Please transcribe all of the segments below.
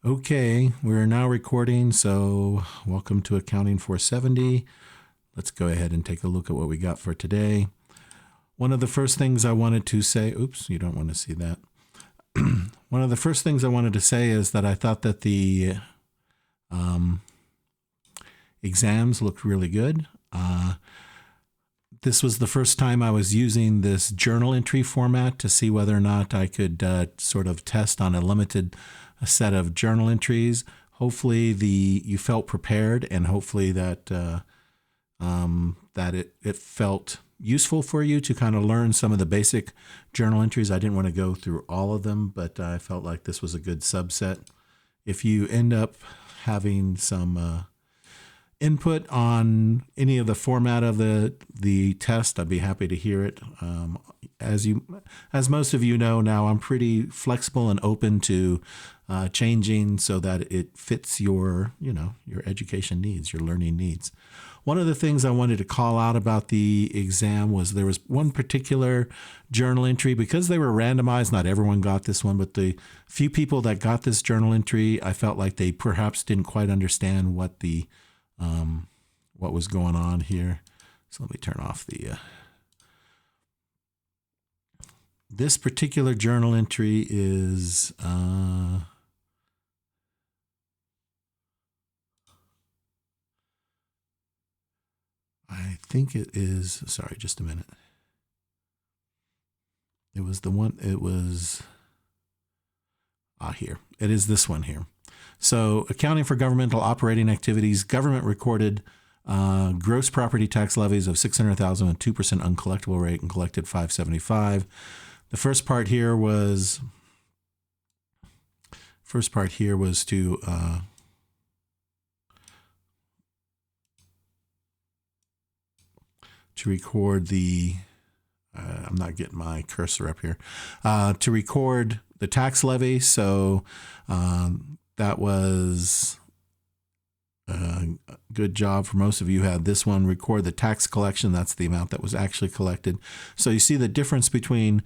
Okay, we're now recording, so welcome to Accounting 470. Let's go ahead and take a look at what we got for today. One of the first things I wanted to say, oops, you don't want to see that. One of the first things I wanted to say is that I thought that the exams looked really good. This was the first time I was using this journal entry format to see whether or not I could sort of test on a limited set of journal entries. Hopefully you felt prepared, and hopefully that it felt useful for you to kind of learn some of the basic journal entries. I didn't want to go through all of them, but I felt like this was a good subset. If you end up having some input on any of the format of the test, I'd be happy to hear it. As most of you know now, I'm pretty flexible and open to changing so that it fits your education needs, your learning needs. One of the things I wanted to call out about the exam was there was one particular journal entry. Because they were randomized, not everyone got this one, but the few people that got this journal entry, I felt like they perhaps didn't quite understand what was going on here. So let me turn off the this particular journal entry is I think it is, sorry, just a minute. It was here. It is this one here. So accounting for governmental operating activities, government recorded gross property tax levies of $600,000 and 2% uncollectible rate and collected $575. The first part here was to record the, I'm not getting my cursor up here, to record the tax levy. So that was a good job for most of you. Had this one, record the tax collection. That's the amount that was actually collected. So you see the difference between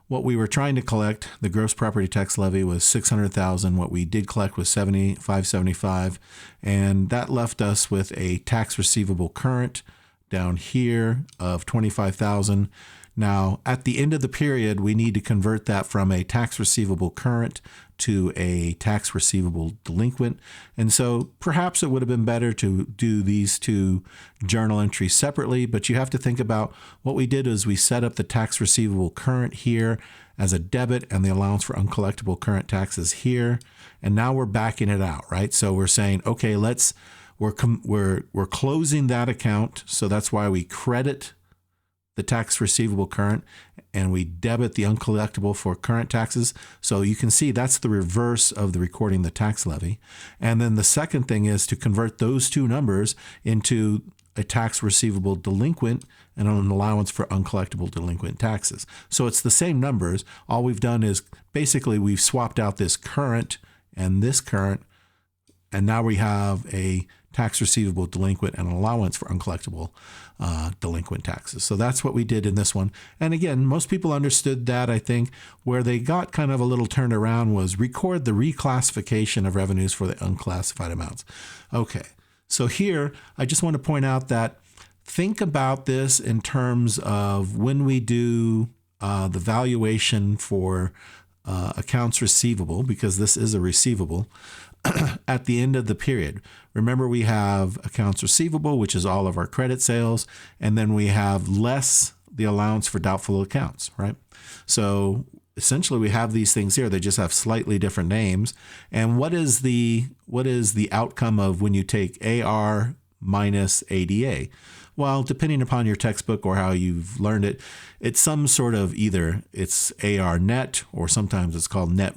what we were trying to collect. The gross property tax levy was $600,000. What we did collect was $575, and that left us with a tax receivable current down here of $25,000. Now, at the end of the period, we need to convert that from a tax receivable current to a tax receivable delinquent. And so perhaps it would have been better to do these two journal entries separately, but you have to think about what we did is we set up the tax receivable current here as a debit and the allowance for uncollectible current taxes here. And now we're backing it out, right? So we're saying, okay, we're closing that account. So that's why we credit the tax receivable current and we debit the uncollectible for current taxes. So you can see that's the reverse of the recording the tax levy. And then the second thing is to convert those two numbers into a tax receivable delinquent and an allowance for uncollectible delinquent taxes. So it's the same numbers. All we've done is basically we've swapped out this current and this current, and now we have a tax receivable delinquent and allowance for uncollectible delinquent taxes. So that's what we did in this one. And again, most people understood that. I think where they got kind of a little turned around was record the reclassification of revenues for the unclassified amounts. Okay, so here I just want to point out that think about this in terms of when we do the valuation for accounts receivable, because this is a receivable, at the end of the period. Remember, we have accounts receivable, which is all of our credit sales, and then we have less the allowance for doubtful accounts, right? So essentially we have these things here. They just have slightly different names. And what is the outcome of when you take AR minus ADA? Well, depending upon your textbook or how you've learned it, it's some sort of either it's AR net or sometimes it's called net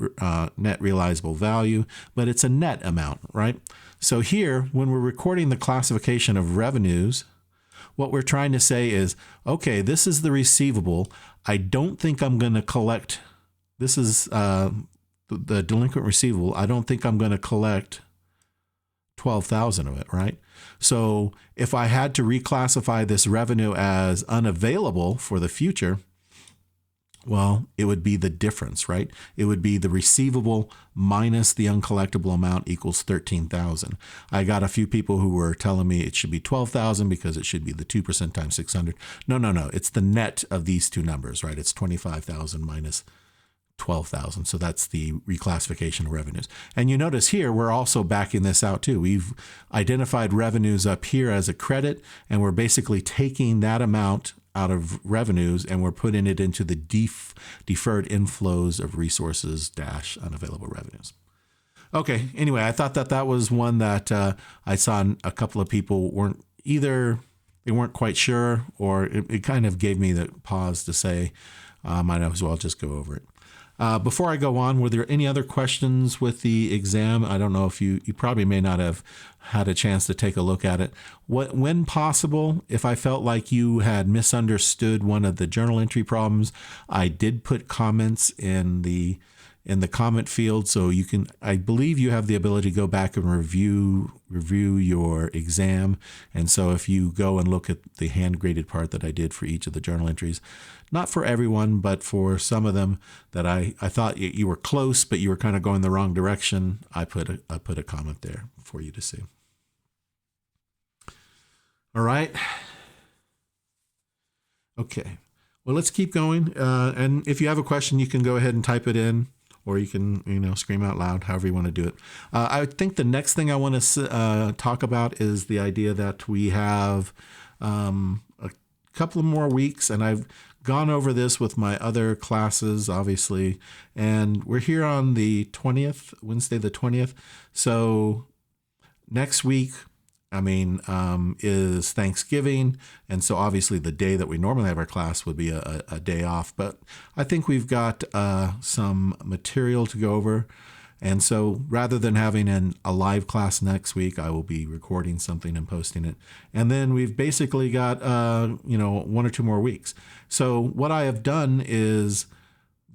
realizable value, but it's a net amount, right? So here, when we're recording the classification of revenues, what we're trying to say is, okay, this is the receivable. I don't think I'm going to collect. This is the delinquent receivable. I don't think I'm going to collect 12,000 of it, right? So if I had to reclassify this revenue as unavailable for the future, Well, it would be the difference, right? It would be the receivable minus the uncollectible amount equals 13,000. I got a few people who were telling me it should be 12,000 because it should be the 2% times 600. No. It's the net of these two numbers, right? It's 25,000 minus 12,000. So that's the reclassification of revenues. And you notice here, we're also backing this out too. We've identified revenues up here as a credit, and we're basically taking that amount out of revenues and we're putting it into the deferred inflows of resources dash unavailable revenues. Okay. Anyway, I thought that was one that I saw a couple of people weren't quite sure, or it kind of gave me the pause to say, might as well just go over it. Before I go on, were there any other questions with the exam? I don't know if you probably may not have had a chance to take a look at it. When possible, if I felt like you had misunderstood one of the journal entry problems, I did put comments in the comment field, so you can. I believe you have the ability to go back and review your exam. And so if you go and look at the hand graded part that I did for each of the journal entries, not for everyone, but for some of them that I thought you were close, but you were kind of going the wrong direction, I put a comment there for you to see. All right. Okay. Well, let's keep going. And if you have a question, you can go ahead and type it in, or you can, scream out loud, however you want to do it. I think the next thing I want to talk about is the idea that we have a couple of more weeks, and I've gone over this with my other classes, obviously, and we're here on the 20th, Wednesday the 20th. So next week, is Thanksgiving. And so obviously the day that we normally have our class would be a day off. But I think we've got some material to go over. And so rather than having a live class next week, I will be recording something and posting it. And then we've basically got, 1 or 2 more weeks. So what I have done is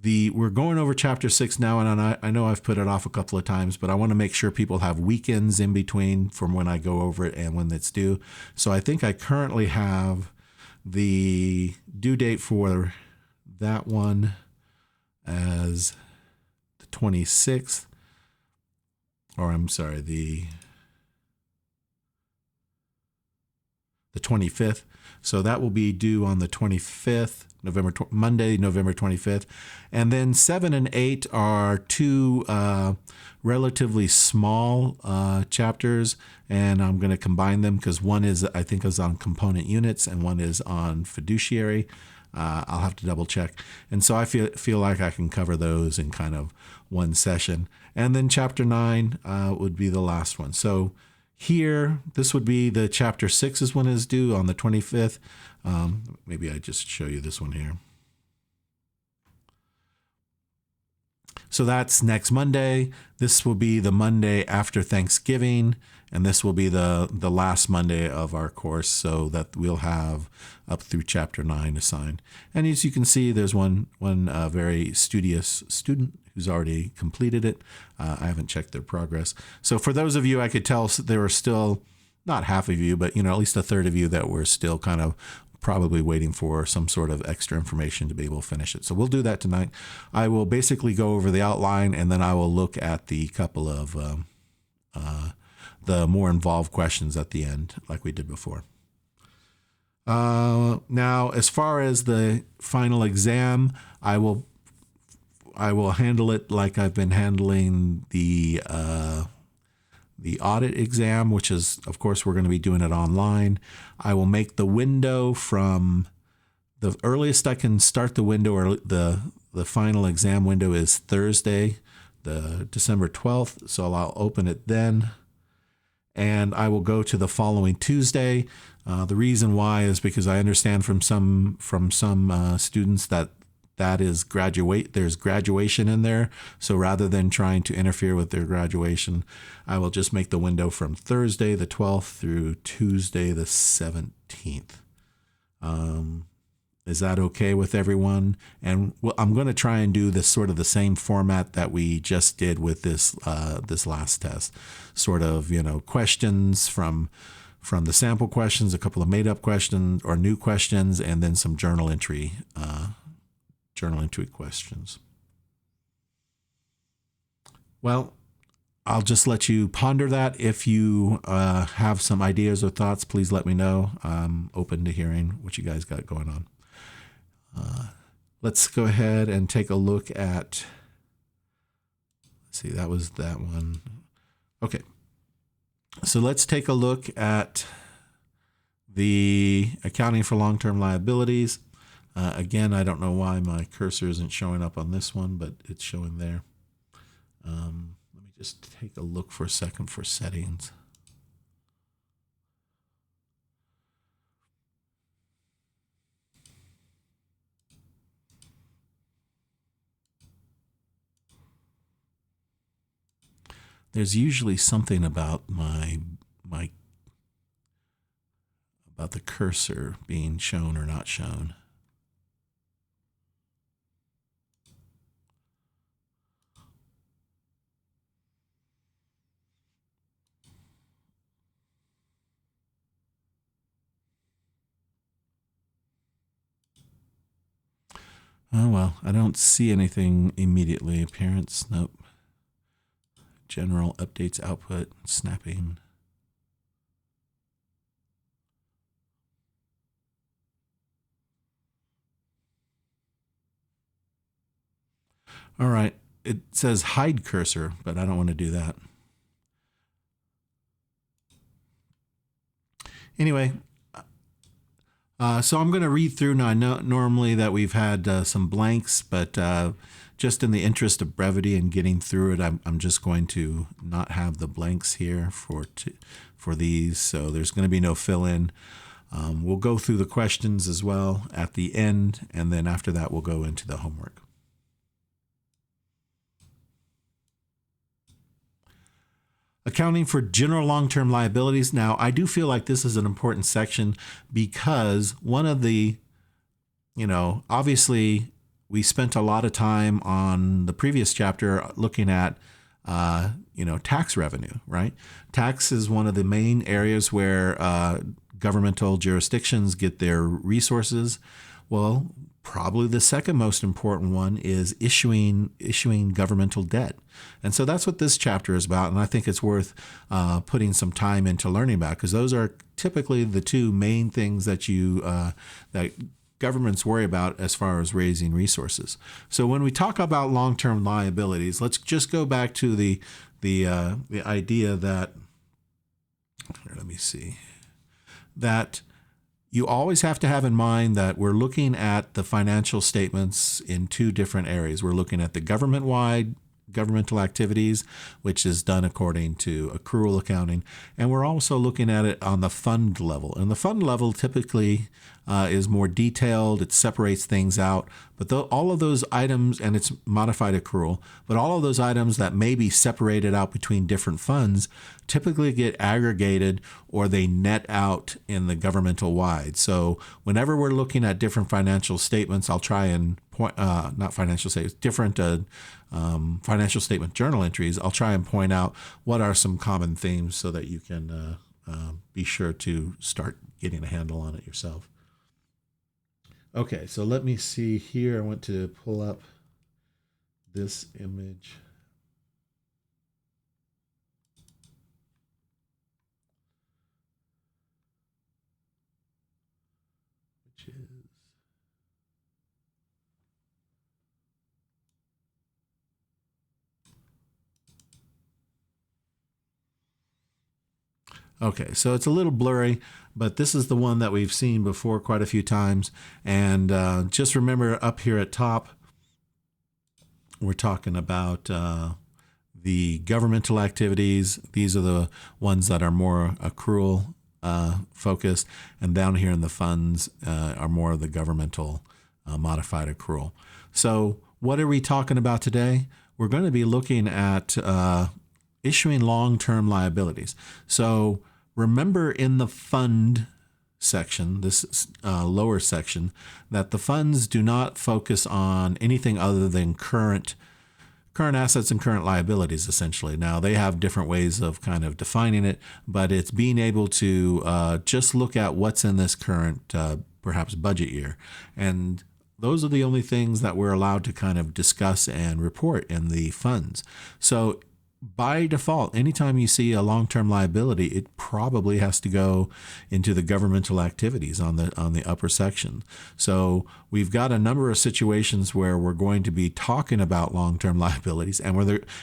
we're going over chapter 6 now, and I know I've put it off a couple of times, but I want to make sure people have weekends in between from when I go over it and when it's due. So I think I currently have the due date for that one as the 26th, or I'm sorry, the 25th. So that will be due on the 25th, Monday, November 25th. And then 7 and 8 are 2 relatively small chapters, and I'm going to combine them because one is on component units and one is on fiduciary. I'll have to double check. And so I feel like I can cover those in kind of one session. And then chapter 9 would be the last one. So here, this would be the chapter 6 is when it's due on the 25th. Maybe I just show you this one here. So that's next Monday. This will be the Monday after Thanksgiving, and this will be the last Monday of our course, so that we'll have up through chapter 9 assigned. And as you can see, there's one very studious student who's already completed it. I haven't checked their progress. So for those of you, I could tell there were still, not half of you, but at least a third of you that were still kind of probably waiting for some sort of extra information to be able to finish it. So we'll do that tonight. I will basically go over the outline, and then I will look at the couple of the more involved questions at the end, like we did before. Now, as far as the final exam, I will handle it like I've been handling the audit exam, which is, of course, we're going to be doing it online. I will make the window from the earliest I can start the window, or the final exam window is Thursday, the December 12th. So I'll open it then, and I will go to the following Tuesday. The reason why is because I understand from some students that is there's graduation in there. So rather than trying to interfere with their graduation, I will just make the window from Thursday the 12th through Tuesday the 17th. Is that okay with everyone? And I'm going to try and do this sort of the same format that we just did with this last test. Sort of, questions from the sample questions, a couple of made up questions or new questions, and then some journal entry journal entry questions. Well, I'll just let you ponder that. If you have some ideas or thoughts, please let me know. I'm open to hearing what you guys got going on. Let's go ahead and take a look at, let's see, that was that one. Okay. So let's take a look at the accounting for long-term liabilities. Again, I don't know why my cursor isn't showing up on this one, but it's showing there. Let me just take a look for a second for settings. There's usually something about about the cursor being shown or not shown. Oh, well, I don't see anything immediately. Appearance, nope. General updates, output, snapping. All right, it says hide cursor, but I don't want to do that. Anyway, so I'm going to read through now. I know normally that we've had some blanks, but just in the interest of brevity and getting through it, I'm just going to not have the blanks here for these. So there's going to be no fill-in. We'll go through the questions as well at the end, and then after that, we'll go into the homework. Accounting for general long-term liabilities. Now, I do feel like this is an important section because one of the, obviously we spent a lot of time on the previous chapter looking at, tax revenue, right? Tax is one of the main areas where governmental jurisdictions get their resources. Well, probably the second most important one is issuing governmental debt. And so that's what this chapter is about. And I think it's worth putting some time into learning about, because those are typically the two main things that that governments worry about as far as raising resources. So when we talk about long-term liabilities, let's just go back to the idea that, let me see, that you always have to have in mind that we're looking at the financial statements in two different areas. We're looking at the government-wide governmental activities, which is done according to accrual accounting. And we're also looking at it on the fund level. And the fund level typically is more detailed. It separates things out. But all of those items, and it's modified accrual, but all of those items that may be separated out between different funds typically get aggregated or they net out in the governmental wide. So whenever we're looking at different financial statements, I'll try and point, not financial statements, different financial statement journal entries, I'll try and point out what are some common themes so that you can be sure to start getting a handle on it yourself. Okay, so let me see here. I want to pull up this image. Which is... Okay, so it's a little blurry, but this is the one that we've seen before quite a few times. And just remember up here at top, we're talking about the governmental activities. These are the ones that are more accrual focused. And down here in the funds are more of the governmental modified accrual. So what are we talking about today? We're going to be looking at issuing long-term liabilities. So remember in the fund section, this lower section, that the funds do not focus on anything other than current assets and current liabilities, essentially. Now, they have different ways of kind of defining it, but it's being able to just look at what's in this current, perhaps budget year. And those are the only things that we're allowed to kind of discuss and report in the funds. So by default, anytime you see a long-term liability, it probably has to go into the governmental activities on the upper section. So we've got a number of situations where we're going to be talking about long-term liabilities, and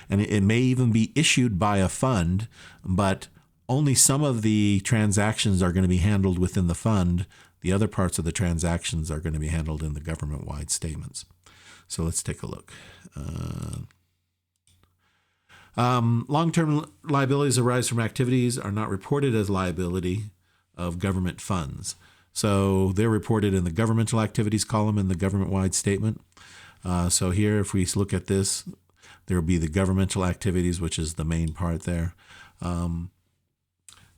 it may even be issued by a fund, but only some of the transactions are going to be handled within the fund. The other parts of the transactions are going to be handled in the government-wide statements. So let's take a look. Long-term liabilities arise from activities are not reported as liability of government funds. So they're reported in the governmental activities column in the government-wide statement. So here, if we look at this, there will be the governmental activities, which is the main part there.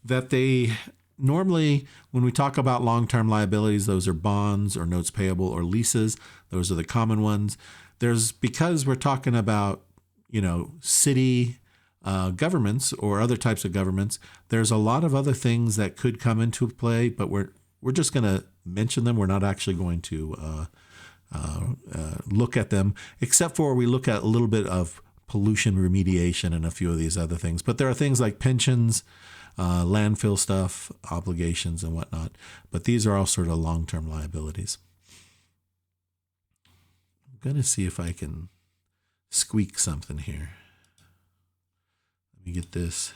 That they normally, when we talk about long-term liabilities, those are bonds or notes payable or leases. Those are the common ones. Because we're talking about city governments or other types of governments, there's a lot of other things that could come into play, but we're just going to mention them. We're not actually going to look at them, except for we look at a little bit of pollution remediation and a few of these other things. But there are things like pensions, landfill stuff, obligations, and whatnot. But these are all sort of long-term liabilities. I'm going to see if I can squeak something here. Let me get this.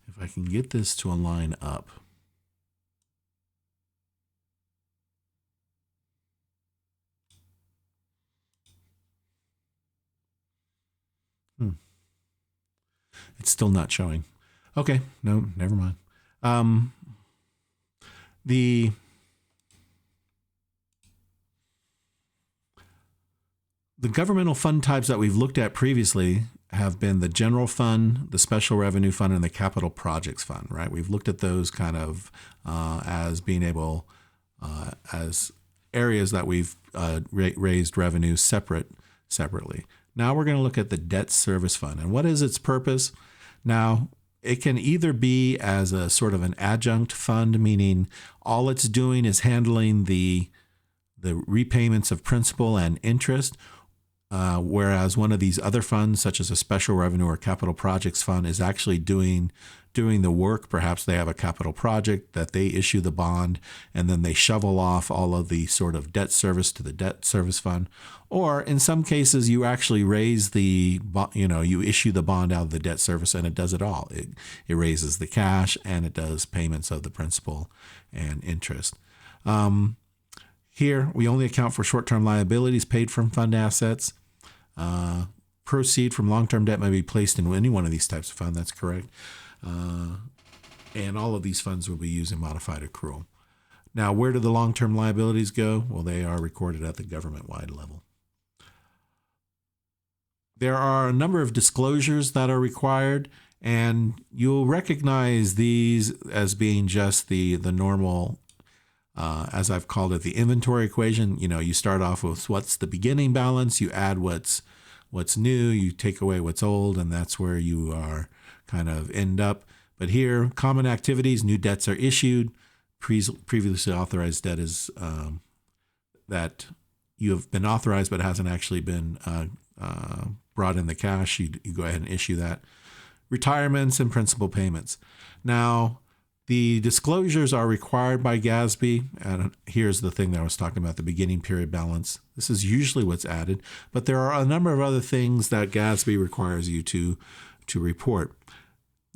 If I can get this to align up. It's still not showing. Okay, no, never mind. The governmental fund types that we've looked at previously have been the general fund, the special revenue fund, and the capital projects fund, right? We've looked at those kind of as being able, as areas that we've raised revenue separately. Now we're going to look at the debt service fund. And what is its purpose? Now, it can either be as a sort of an adjunct fund, meaning all it's doing is handling the repayments of principal and interest, whereas one of these other funds, such as a special revenue or capital projects fund, is actually doing the work. Perhaps they have a capital project that they issue the bond, and then they shovel off all of the sort of debt service to the debt service fund. Or in some cases, you actually raise you issue the bond out of the debt service, and it does it all. It raises the cash, and it does payments of the principal and interest. Here, we only account for short-term liabilities paid from fund assets. Proceed from long-term debt may be placed in any one of these types of funds. That's correct. And all of these funds will be using modified accrual. Now, where do the long-term liabilities go? Well, they are recorded at the government-wide level. There are a number of disclosures that are required, and you'll recognize these as being just the normal, as I've called it, the inventory equation. You start off with what's the beginning balance, you add what's new, you take away what's old, and that's where you are kind of end up. But here, common activities, new debts are issued. Previously authorized debt is that you have been authorized but hasn't actually been brought in the cash. You go ahead and issue that. Retirements and principal payments. Now, the disclosures are required by GASB, and here's the thing that I was talking about, the beginning period balance. This is usually what's added, but there are a number of other things that GASB requires you to report.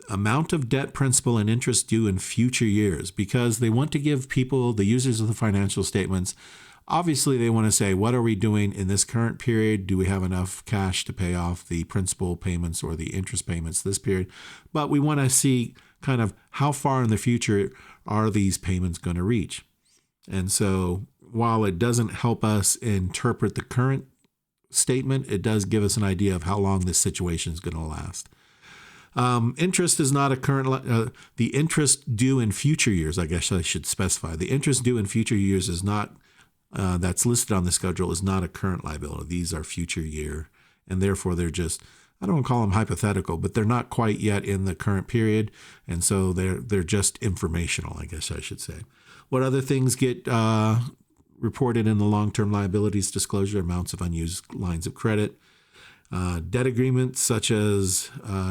Amount of debt, principal, and interest due in future years, because they want to give people, the users of the financial statements, obviously they want to say, what are we doing in this current period? Do we have enough cash to pay off the principal payments or the interest payments this period? But we want to see kind of how far in the future are these payments going to reach. And so while it doesn't help us interpret the current statement, it does give us an idea of how long this situation is going to last. Interest is not a current, the interest due in future years, I guess I should specify. The interest due in future years is not, that's listed on the schedule, is not a current liability. These are future year, and therefore they're just, I don't call them hypothetical, but they're not quite yet in the current period, and so they're just informational, I guess I should say. What other things get reported in the long-term liabilities disclosure? Amounts of unused lines of credit. Debt agreements, such as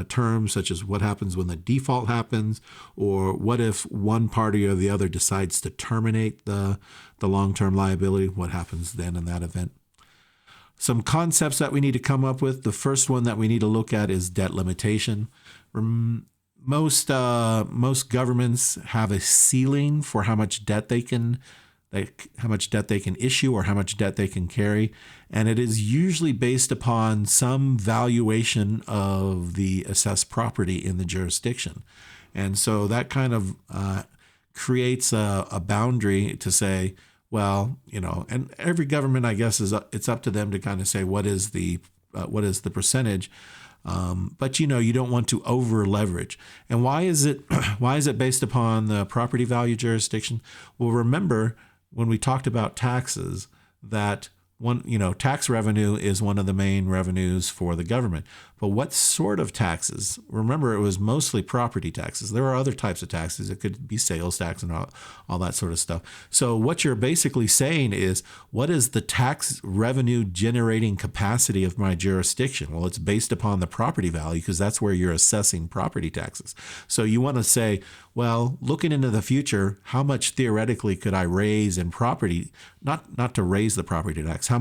terms such as what happens when the default happens, or what if one party or the other decides to terminate the long-term liability, what happens then in that event. Some concepts that we need to come up with. The first one that we need to look at is debt limitation. Most governments have a ceiling for how much debt they can issue or how much debt they can carry. And it is usually based upon some valuation of the assessed property in the jurisdiction. And so that kind of creates a boundary to say, well, and every government, I guess, it's up to them to kind of say what is the percentage. But you don't want to over leverage. And why is it based upon the property value jurisdiction? Well, remember, when we talked about taxes, that tax revenue is one of the main revenues for the government. But what sort of taxes? Remember, it was mostly property taxes. There are other types of taxes. It could be sales tax and all that sort of stuff. So what you're basically saying is, what is the tax revenue generating capacity of my jurisdiction? Well, it's based upon the property value, because that's where you're assessing property taxes. So you want to say, well, looking into the future, how much theoretically could I raise in property, not to raise the property tax, how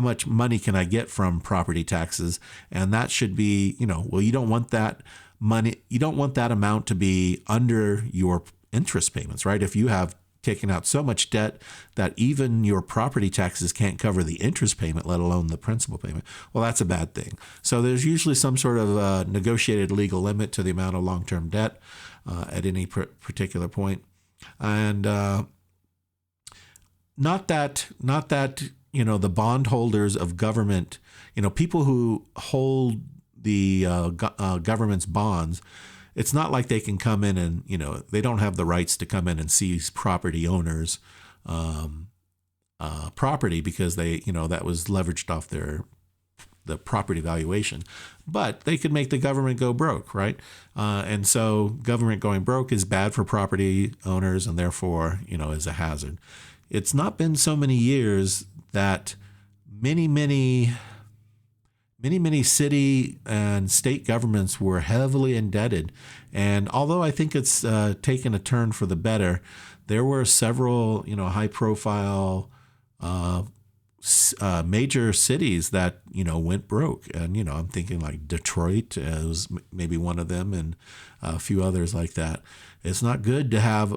much money can I get from property taxes? And that should be, well, you don't want that money, you don't want that amount to be under your interest payments, right? If you have taken out so much debt that even your property taxes can't cover the interest payment, let alone the principal payment, well, that's a bad thing. So there's usually some sort of negotiated legal limit to the amount of long-term debt at any particular point. And not that the bondholders of government, people who hold the government's bonds, it's not like they can come in and, they don't have the rights to come in and seize property owners' property, because they, that was leveraged off the property valuation. But they could make the government go broke, right? And so government going broke is bad for property owners, and therefore, is a hazard. It's not been so many years that many city and state governments were heavily indebted. And although I think it's taken a turn for the better, there were several, high-profile major cities that, went broke. And, I'm thinking like Detroit was maybe one of them, and a few others like that. It's not good to have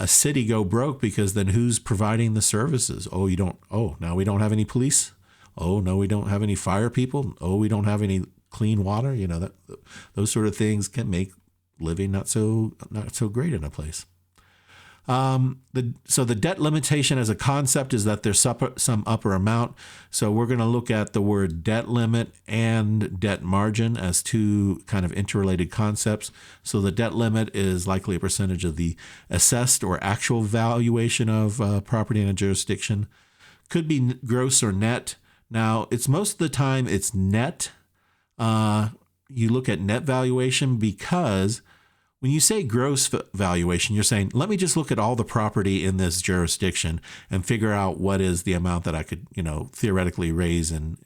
a city go broke, because then who's providing the services? Oh, now we don't have any police. Oh, no, we don't have any fire people. Oh, we don't have any clean water. Those sort of things can make living not so great in a place. So the debt limitation as a concept is that there's some upper amount. So we're going to look at the word debt limit and debt margin as two kind of interrelated concepts. So the debt limit is likely a percentage of the assessed or actual valuation of property in a jurisdiction. Could be gross or net. Now, it's most of the time it's net. You look at net valuation, because when you say gross valuation, you're saying, let me just look at all the property in this jurisdiction and figure out what is the amount that I could, theoretically raise in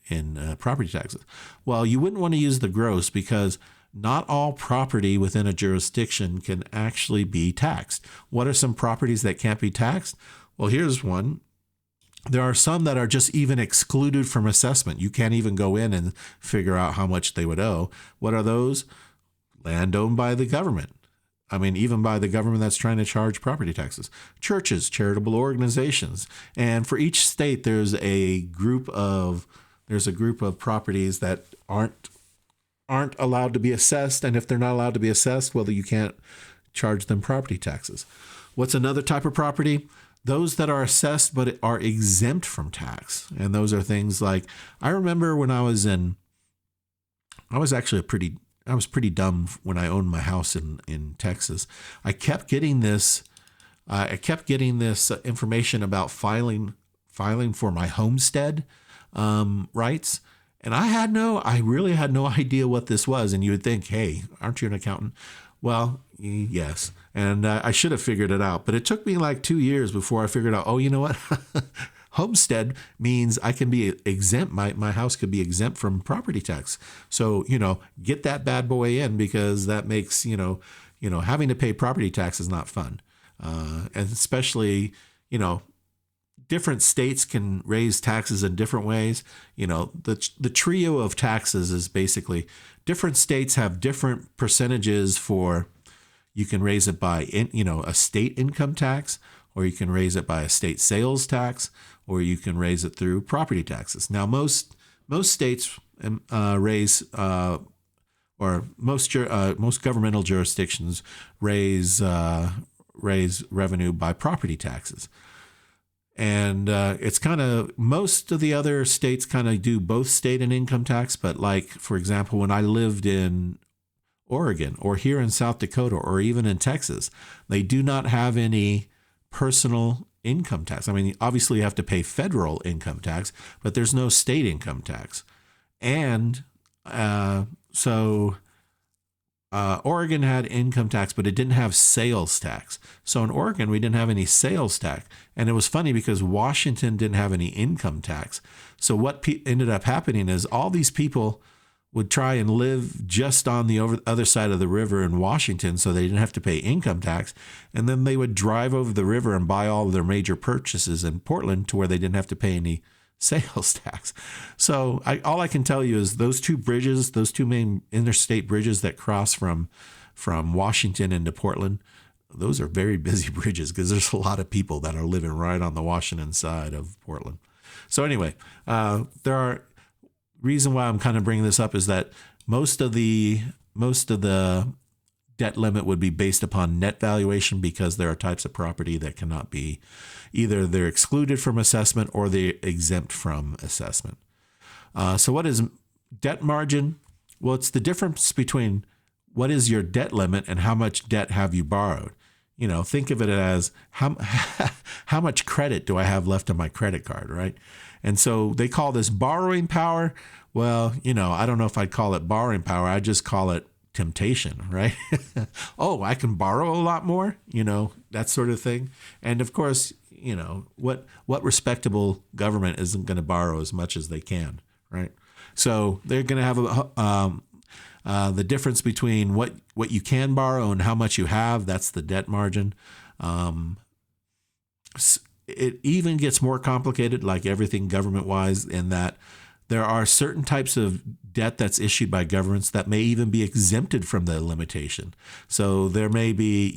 property taxes. Well, you wouldn't want to use the gross, because not all property within a jurisdiction can actually be taxed. What are some properties that can't be taxed? Well, here's one. There are some that are just even excluded from assessment. You can't even go in and figure out how much they would owe. What are those? Land owned by the government. I mean, even by the government that's trying to charge property taxes. Churches, charitable organizations. And for each state, there's a group of properties that aren't allowed to be assessed. And if they're not allowed to be assessed, well, you can't charge them property taxes. What's another type of property? those that are assessed but are exempt from tax. And those are things like, I remember when I was pretty dumb when I owned my house in Texas. I kept getting this information about filing for my homestead rights. And I really had no idea what this was. And you would think, hey, aren't you an accountant? Well, yes. And I should have figured it out. But it took me like 2 years before I figured out, oh, you know what? Homestead means I can be exempt. My house could be exempt from property tax. So, get that bad boy in, because that makes, having to pay property tax is not fun. And especially, different states can raise taxes in different ways. The trio of taxes is basically different states have different percentages for, you can raise it by, a state income tax, or you can raise it by a state sales tax, or you can raise it through property taxes. Now, most states raise, or most governmental jurisdictions raise revenue by property taxes. And it's kind of, most of the other states kind of do both state and income tax. But like, for example, when I lived in Oregon or here in South Dakota or even in Texas, they do not have any personal income tax. I mean, obviously you have to pay federal income tax, but there's no state income tax. And so Oregon had income tax, but it didn't have sales tax. So in Oregon, we didn't have any sales tax. And it was funny because Washington didn't have any income tax. So what ended up happening is all these people would try and live just on the other side of the river in Washington, so they didn't have to pay income tax. And then they would drive over the river and buy all of their major purchases in Portland to where they didn't have to pay any sales tax. So all I can tell you is those two main interstate bridges that cross from Washington into Portland, those are very busy bridges because there's a lot of people that are living right on the Washington side of Portland. So anyway, reason why I'm kind of bringing this up is that most of the debt limit would be based upon net valuation, because there are types of property that cannot be, either they're excluded from assessment or they're exempt from assessment. So what is debt margin? Well, it's the difference between what is your debt limit and how much debt have you borrowed. Think of it as how much credit do I have left on my credit card, right? And so they call this borrowing power. Well, I don't know if I'd call it borrowing power. I just call it temptation, right? Oh, I can borrow a lot more, that sort of thing. And of course, what respectable government isn't going to borrow as much as they can, right? So they're going to have the difference between what you can borrow and how much you have. That's the debt margin. It even gets more complicated, like everything government-wise, in that there are certain types of debt that's issued by governments that may even be exempted from the limitation. So there may be,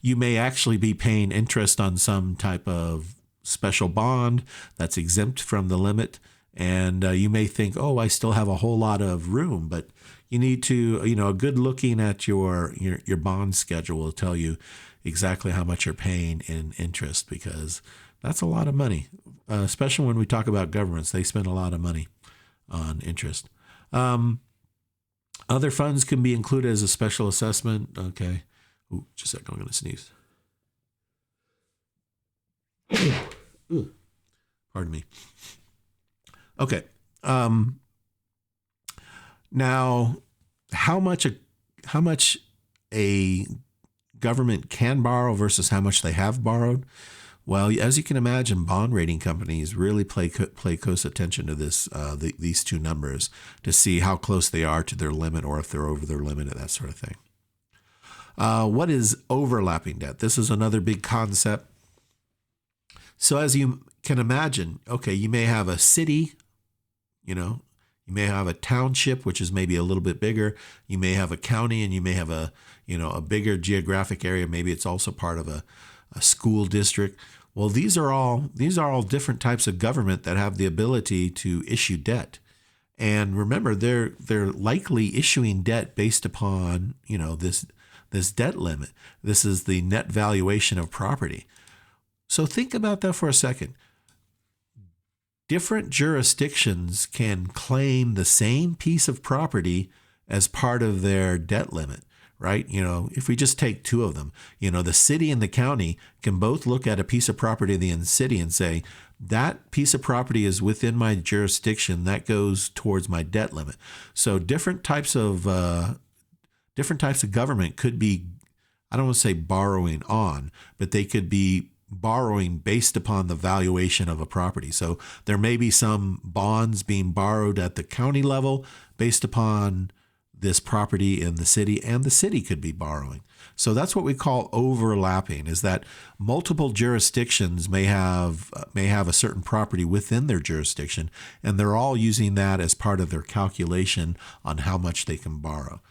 you may actually be paying interest on some type of special bond that's exempt from the limit. And you may think, oh, I still have a whole lot of room, but you need to, a good looking at your bond schedule will tell you exactly how much you're paying in interest, because that's a lot of money, especially when we talk about governments. They spend a lot of money on interest. Other funds can be included as a special assessment. Okay. Ooh, just a second. I'm going to sneeze. Pardon me. Okay. Now, how much a government can borrow versus how much they have borrowed? Well, as you can imagine, bond rating companies really pay close attention to these two numbers to see how close they are to their limit, or if they're over their limit, and that sort of thing. What is overlapping debt? This is another big concept. So as you can imagine, okay, you may have a city, you may have a township, which is maybe a little bit bigger. You may have a county, and you may have a bigger geographic area. Maybe it's also part of a school district. Well, these are all different types of government that have the ability to issue debt. And remember, they're likely issuing debt based upon, this debt limit. This is the net valuation of property. So think about that for a second. Different jurisdictions can claim the same piece of property as part of their debt limit, right? If we just take two of them, the city and the county can both look at a piece of property in the city and say, that piece of property is within my jurisdiction. That goes towards my debt limit. So different types of government could be, I don't want to say borrowing on, but they could be borrowing based upon the valuation of a property. So there may be some bonds being borrowed at the county level based upon this property in the city, and the city could be borrowing. So that's what we call overlapping, is that multiple jurisdictions may have a certain property within their jurisdiction, and they're all using that as part of their calculation on how much they can borrow.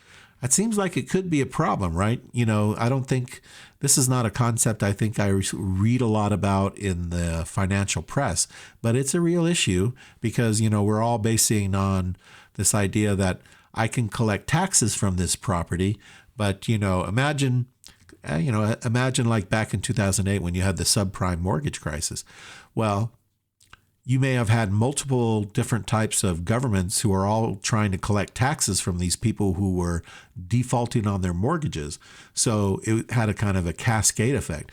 That seems like it could be a problem, right? I don't think this is not a concept I think I read a lot about in the financial press, but it's a real issue because, we're all basing on this idea that I can collect taxes from this property. But, imagine like back in 2008 when you had the subprime mortgage crisis. Well, you may have had multiple different types of governments who are all trying to collect taxes from these people who were defaulting on their mortgages. So it had a kind of a cascade effect.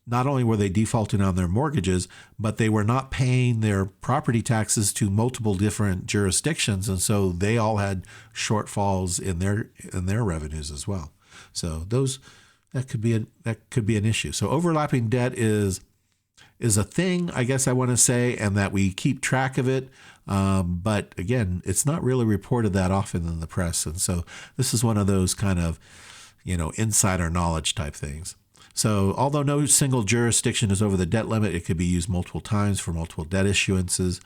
Not only were they defaulting on their mortgages, but they were not paying their property taxes to multiple different jurisdictions. And so they all had shortfalls in their revenues as well. So that could be an issue. So overlapping debt is a thing, I guess I want to say, and that we keep track of it. But again, it's not really reported that often in the press. And so this is one of those kind of, insider knowledge type things. So although no single jurisdiction is over the debt limit, it could be used multiple times for multiple debt issuances.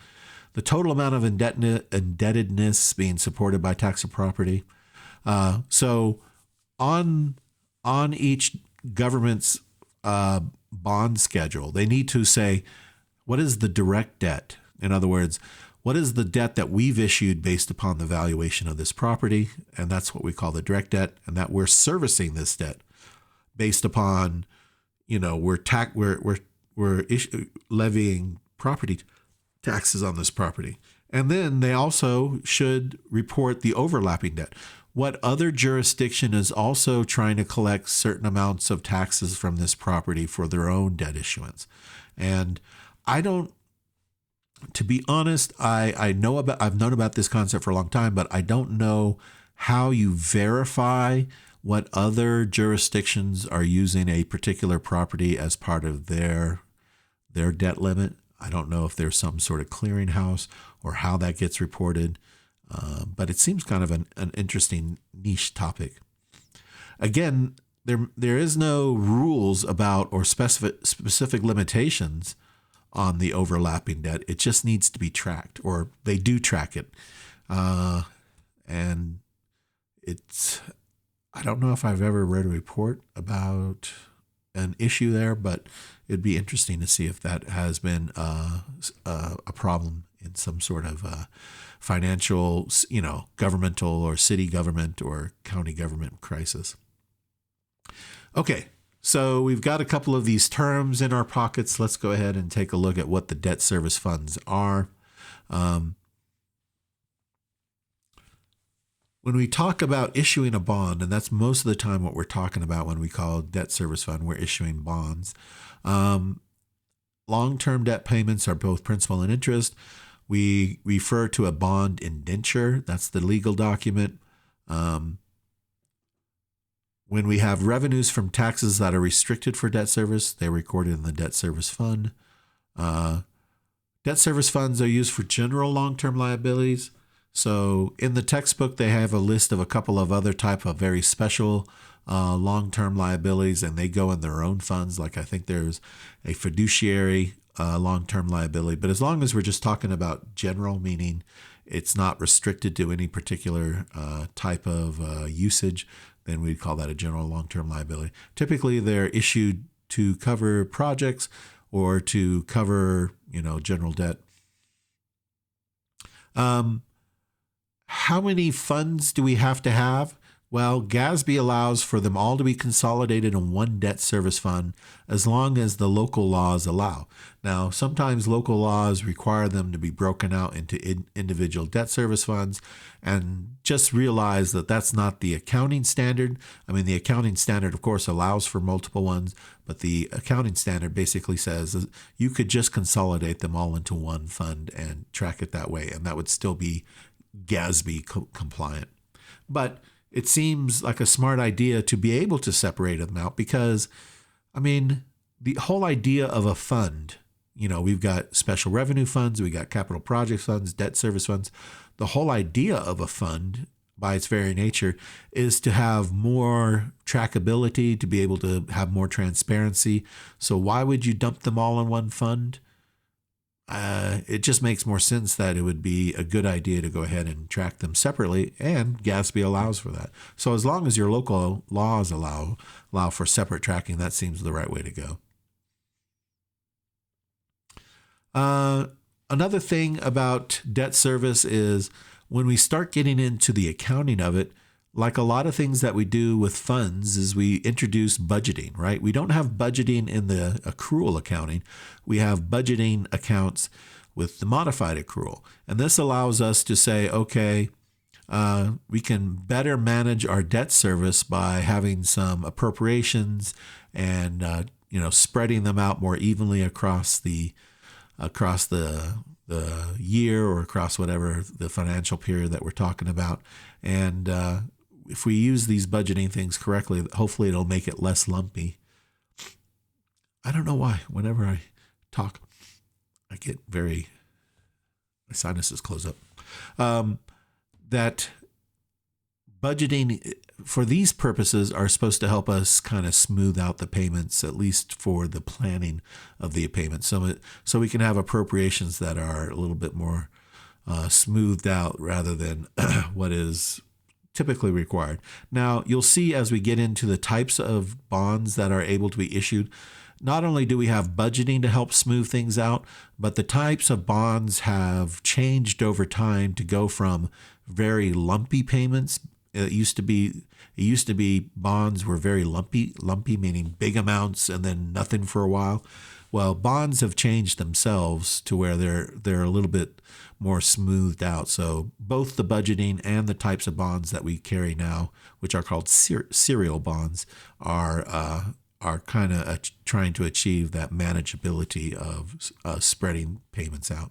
The total amount of indebtedness being supported by tax or property. So on each government's bond schedule, they need to say, what is the direct debt? In other words, what is the debt that we've issued based upon the valuation of this property? And that's what we call the direct debt, and that we're servicing this debt based upon, we're levying property taxes on this property. And then they also should report the overlapping debt. What other jurisdiction is also trying to collect certain amounts of taxes from this property for their own debt issuance? And to be honest, I've known about this concept for a long time, but I don't know how you verify what other jurisdictions are using a particular property as part of their debt limit. I don't know if there's some sort of clearinghouse or how that gets reported, but it seems kind of an interesting niche topic. Again, there is no rules about or specific limitations on the overlapping debt. It just needs to be tracked, or they do track it. And I don't know if I've ever read a report about an issue there, but it'd be interesting to see if that has been a problem in some sort of financial, governmental or city government or county government crisis. Okay, so we've got a couple of these terms in our pockets. Let's go ahead and take a look at what the debt service funds are. When we talk about issuing a bond, and that's most of the time what we're talking about when we call debt service fund, we're issuing bonds. Long-term debt payments are both principal and interest. We refer to a bond indenture. That's the legal document. When we have revenues from taxes that are restricted for debt service, they're recorded in the debt service fund. Debt service funds are used for general long-term liabilities. So in the textbook, they have a list of a couple of other type of very special long-term liabilities, and they go in their own funds. Like I think there's a fiduciary long-term liability. But as long as we're just talking about general, meaning it's not restricted to any particular type of usage, then we'd call that a general long-term liability. Typically, they're issued to cover projects or to cover, general debt. How many funds do we have to have? Well, GASB allows for them all to be consolidated in one debt service fund as long as the local laws allow. Now, sometimes local laws require them to be broken out into individual debt service funds, and just realize that that's not the accounting standard. I mean, the accounting standard, of course, allows for multiple ones, but the accounting standard basically says you could just consolidate them all into one fund and track it that way, and that would still be GASB compliant. But it seems like a smart idea to be able to separate them out because, I mean, the whole idea of a fund, we've got special revenue funds, we got capital project funds, debt service funds. The whole idea of a fund, by its very nature, is to have more trackability, to be able to have more transparency. So why would you dump them all in one fund? It just makes more sense that it would be a good idea to go ahead and track them separately, and GASB allows for that. So as long as your local laws allow for separate tracking, that seems the right way to go. Another thing about debt service is when we start getting into the accounting of it, like a lot of things that we do with funds is we introduce budgeting, right? We don't have budgeting in the accrual accounting. We have budgeting accounts with the modified accrual. And this allows us to say, okay, we can better manage our debt service by having some appropriations and, spreading them out more evenly across the year or across whatever the financial period that we're talking about. And if we use these budgeting things correctly, hopefully it'll make it less lumpy. I don't know why. Whenever I talk, I get my sinuses close up. That budgeting for these purposes are supposed to help us kind of smooth out the payments, at least for the planning of the payments. So we can have appropriations that are a little bit more smoothed out rather than what is typically required. Now, you'll see as we get into the types of bonds that are able to be issued, not only do we have budgeting to help smooth things out, but the types of bonds have changed over time to go from very lumpy payments. It used to be bonds were very lumpy meaning big amounts and then nothing for a while. Well, bonds have changed themselves to where they're a little bit more smoothed out. So both the budgeting and the types of bonds that we carry now, which are called serial bonds, are kind of trying to achieve that manageability of spreading payments out.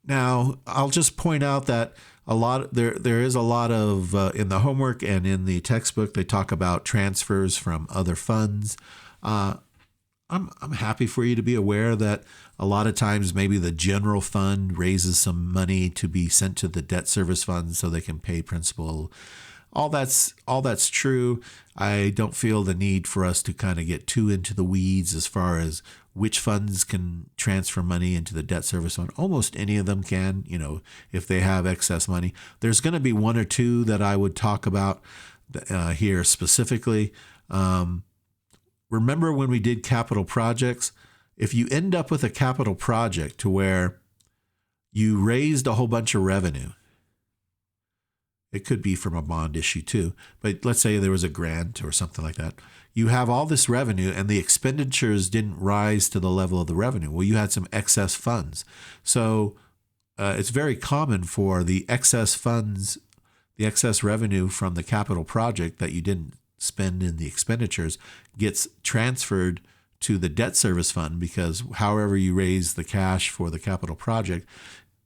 Now, I'll just point out that there is a lot of in the homework and in the textbook they talk about transfers from other funds. I'm happy for you to be aware that a lot of times maybe the general fund raises some money to be sent to the debt service fund so they can pay principal. All that's true. I don't feel the need for us to kind of get too into the weeds as far as which funds can transfer money into the debt service fund. Almost any of them can, if they have excess money. There's going to be one or two that I would talk about here specifically. Remember when we did capital projects? If you end up with a capital project to where you raised a whole bunch of revenue, it could be from a bond issue too, but let's say there was a grant or something like that. You have all this revenue and the expenditures didn't rise to the level of the revenue. Well, you had some excess funds. So it's very common for the excess funds, the excess revenue from the capital project that you didn't spend in the expenditures gets transferred to the debt service fund, because however you raise the cash for the capital project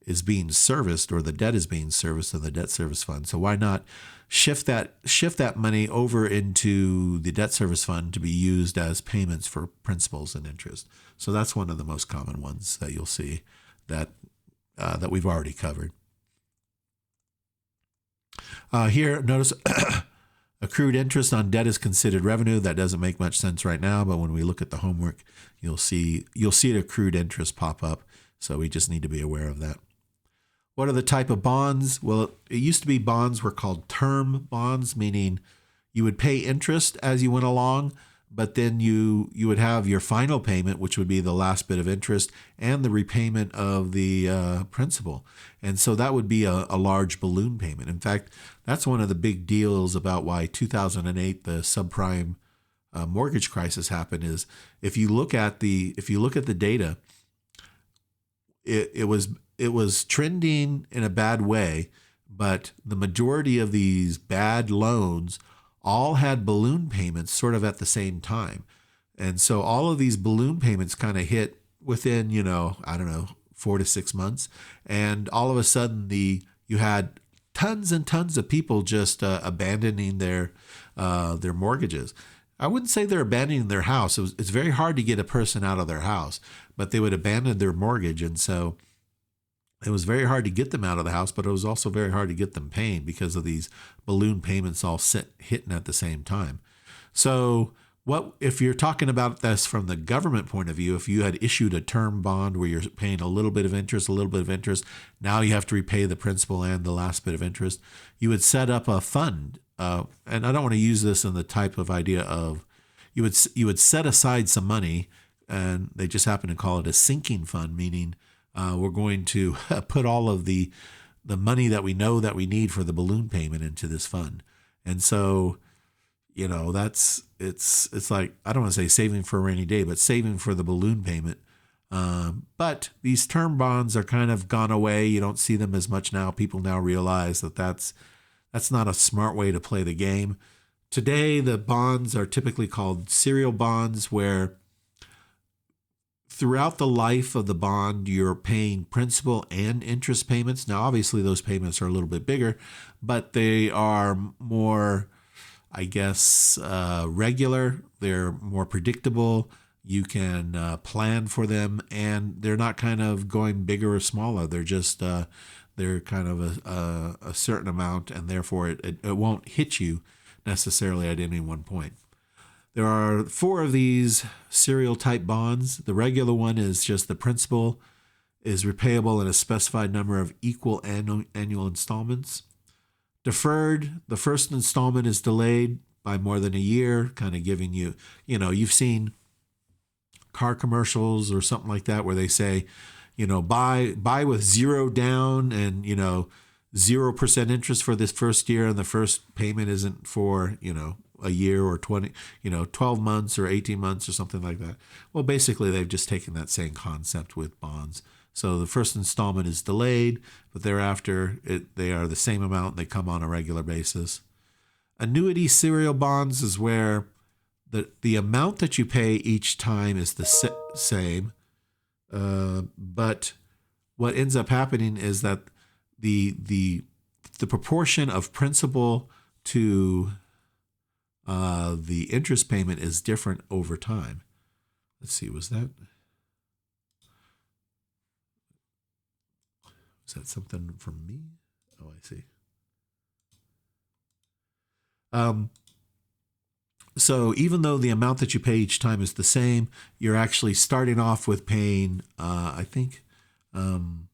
is being serviced, or the debt is being serviced in the debt service fund. So why not shift that money over into the debt service fund to be used as payments for principals and interest? So that's one of the most common ones that you'll see that we've already covered. Here, notice accrued interest on debt is considered revenue. That doesn't make much sense right now, but when we look at the homework, you'll see the accrued interest pop up. So we just need to be aware of that. What are the type of bonds? Well, it used to be bonds were called term bonds, meaning you would pay interest as you went along, but then you would have your final payment, which would be the last bit of interest and the repayment of the principal. And so that would be a large balloon payment. In fact, that's one of the big deals about why 2008, the subprime mortgage crisis happened, is if you look at the data, it was trending in a bad way, but the majority of these bad loans all had balloon payments sort of at the same time. And so all of these balloon payments kind of hit within, I don't know, 4 to 6 months. And all of a sudden you had tons and tons of people just abandoning their mortgages. I wouldn't say they're abandoning their house. It's very hard to get a person out of their house, but they would abandon their mortgage. And so it was very hard to get them out of the house, but it was also very hard to get them paying because of these balloon payments all hitting at the same time. So what if you're talking about this from the government point of view, if you had issued a term bond where you're paying a little bit of interest, now you have to repay the principal and the last bit of interest, you would set up a fund. And I don't want to use this in the type of idea of you would set aside some money, and they just happen to call it a sinking fund, meaning we're going to put all of the money that we know that we need for the balloon payment into this fund. And so, it's like, I don't want to say saving for a rainy day, but saving for the balloon payment. But these term bonds are kind of gone away. You don't see them as much now. People now realize that that's not a smart way to play the game. Today, the bonds are typically called serial bonds, where throughout the life of the bond, you're paying principal and interest payments. Now, obviously, those payments are a little bit bigger, but they are more, I guess, regular. They're more predictable. You can plan for them, and they're not kind of going bigger or smaller. They're just they're kind of a certain amount, and therefore it won't hit you necessarily at any one point. There are 4 of these serial type bonds. The regular one is just the principal is repayable in a specified number of equal annual installments. Deferred, the first installment is delayed by more than a year, kind of giving you, you've seen car commercials or something like that where they say, buy with 0 down and, 0% interest for this first year, and the first payment isn't for, a year or 12 months or 18 months or something like that. Well, basically, they've just taken that same concept with bonds. So the first installment is delayed, but thereafter they are the same amount. They come on a regular basis. Annuity serial bonds is where the amount that you pay each time is the same, but what ends up happening is that the proportion of principal to the interest payment is different over time. Let's see, was that something from me? Oh, I see. So even though the amount that you pay each time is the same, you're actually starting off with paying, I think, the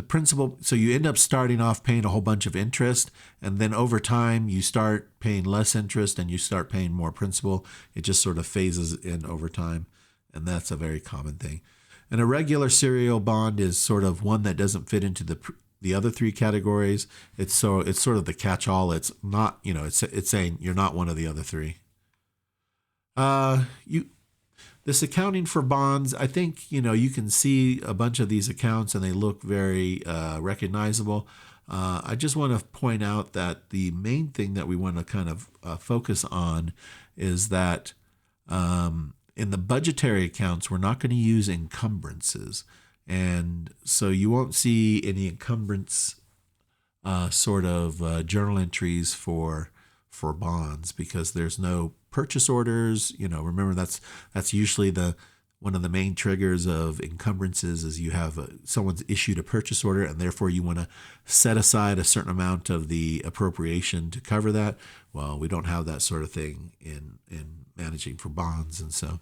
principal. So you end up starting off paying a whole bunch of interest, and then over time you start paying less interest and you start paying more principal. It just sort of phases in over time, and that's a very common thing. And a regular serial bond is sort of one that doesn't fit into the other 3 categories. It's sort of the catch-all. It's not, it's saying you're not one of the other 3. This accounting for bonds, I think, you can see a bunch of these accounts and they look very recognizable. I just want to point out that the main thing that we want to kind of focus on is that in the budgetary accounts, we're not going to use encumbrances. And so you won't see any encumbrance sort of journal entries for bonds because there's no purchase orders. Remember that's usually one of the main triggers of encumbrances is you have someone's issued a purchase order and therefore you want to set aside a certain amount of the appropriation to cover that. Well, we don't have that sort of thing in managing for bonds, and so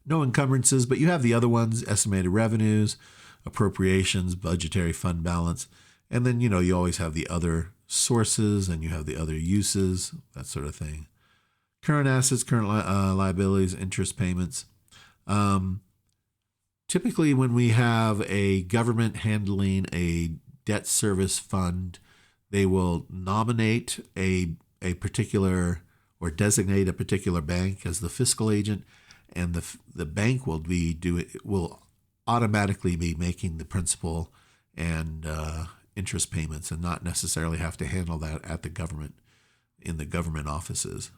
no encumbrances, but you have the other ones: estimated revenues, appropriations, budgetary fund balance, and then you always have the other sources, and you have the other uses, that sort of thing. Current assets, current liabilities, interest payments. Typically, when we have a government handling a debt service fund, they will nominate a particular or designate a particular bank as the fiscal agent, and the bank will automatically be making the principal and interest payments, and not necessarily have to handle that at the government in the government offices.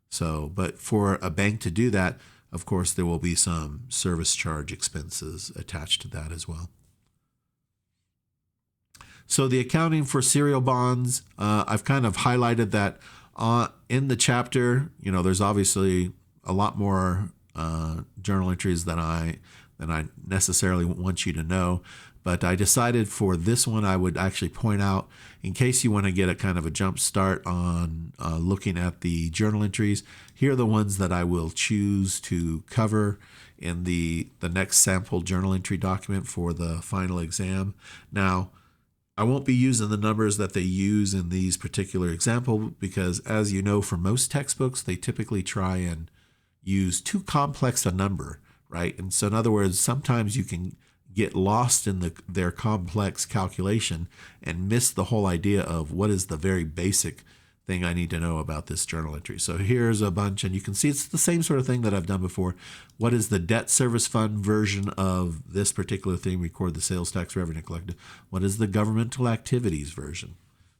So, but for a bank to do that, of course, there will be some service charge expenses attached to that as well. So the accounting for serial bonds, I've kind of highlighted that in the chapter. There's obviously a lot more journal entries than I necessarily want you to know. But I decided for this one, I would actually point out, in case you want to get a kind of a jump start on looking at the journal entries, here are the ones that I will choose to cover in the next sample journal entry document for the final exam. Now, I won't be using the numbers that they use in these particular examples because, as you know, for most textbooks, they typically try and use too complex a number, right? And so in other words, sometimes you can get lost in their complex calculation and miss the whole idea of what is the very basic thing I need to know about this journal entry. So here's a bunch, and you can see it's the same sort of thing that I've done before. What is the debt service fund version of this particular thing? Record the sales tax revenue collected. What is the governmental activities version?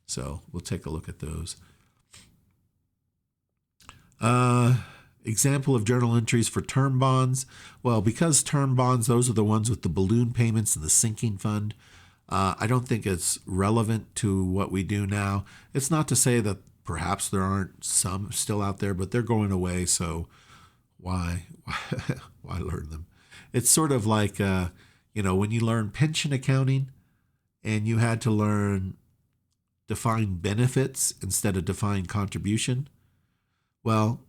So we'll take a look at those. Example of journal entries for term bonds. Well, because term bonds, those are the ones with the balloon payments and the sinking fund. I don't think it's relevant to what we do now. It's not to say that perhaps there aren't some still out there, but they're going away. So why learn them? It's sort of like, when you learn pension accounting and you had to learn defined benefits instead of defined contribution. Well,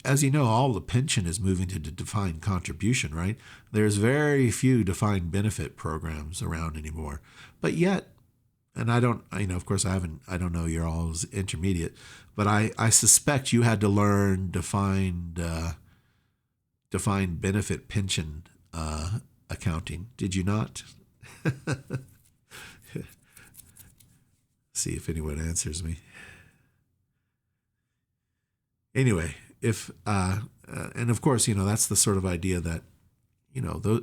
as you know, all the pension is moving to defined contribution, right? There's very few defined benefit programs around anymore. But yet, and of course I don't know you're all intermediate, but I suspect you had to learn defined benefit pension accounting. Did you not? See if anyone answers me. Anyway, and of course, that's the sort of idea that,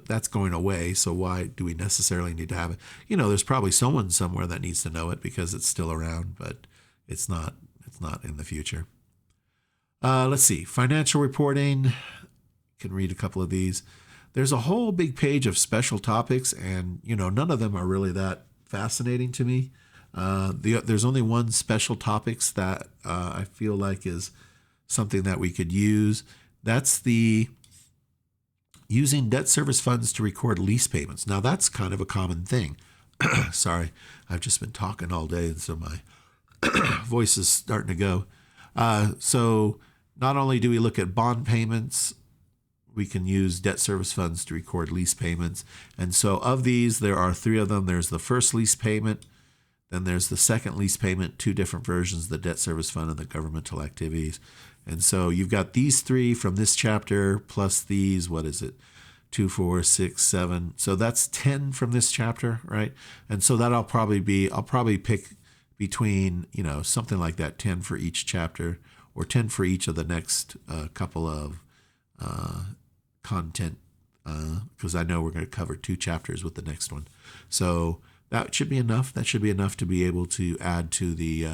that's going away. So why do we necessarily need to have it? There's probably someone somewhere that needs to know it because it's still around, but it's not in the future. Let's see, financial reporting. You can read a couple of these. There's a whole big page of special topics, and, none of them are really that fascinating to me. There's only one special topics that I feel like is something that we could use. That's the using debt service funds to record lease payments. Now, that's kind of a common thing. Sorry, I've just been talking all day, and so my voice is starting to go. So not only do we look at bond payments, we can use debt service funds to record lease payments. And so of these, there are three of them. There's the first lease payment, then there's the second lease payment, two different versions, the debt service fund and the governmental activities. And so you've got these three from this chapter plus these, 2, 4, 6, 7. So that's 10 from this chapter, right? And so I'll probably pick between, something like that, 10 for each chapter or 10 for each of the next couple of content, because I know we're going to cover 2 chapters with the next one. So that should be enough. That should be enough to be able to add to the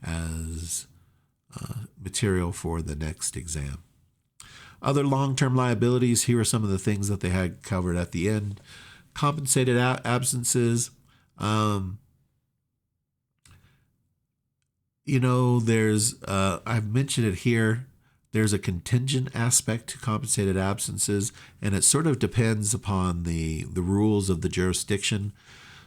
as material for the next exam. Other long-term liabilities, here are some of the things that they had covered at the end. Compensated absences. There's, I've mentioned it here, there's a contingent aspect to compensated absences, and it sort of depends upon the rules of the jurisdiction.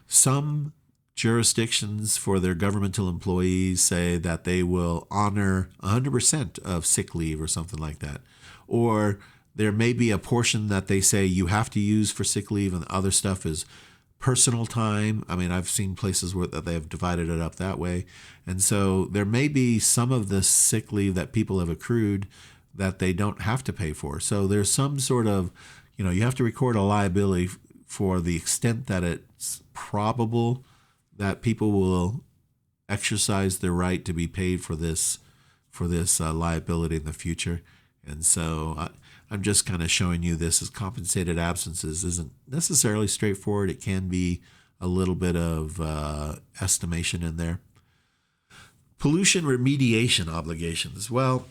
Some jurisdictions for their governmental employees say that they will honor 100% of sick leave or something like that. Or there may be a portion that they say you have to use for sick leave and other stuff is personal time. I mean, I've seen places where they have divided it up that way. And so there may be some of the sick leave that people have accrued that they don't have to pay for. So there's some sort of, you have to record a liability for the extent that it's probable that people will exercise their right to be paid for this liability in the future. And so I'm just kind of showing you this as compensated absences isn't necessarily straightforward. It can be a little bit of estimation in there. Pollution remediation obligations. Well,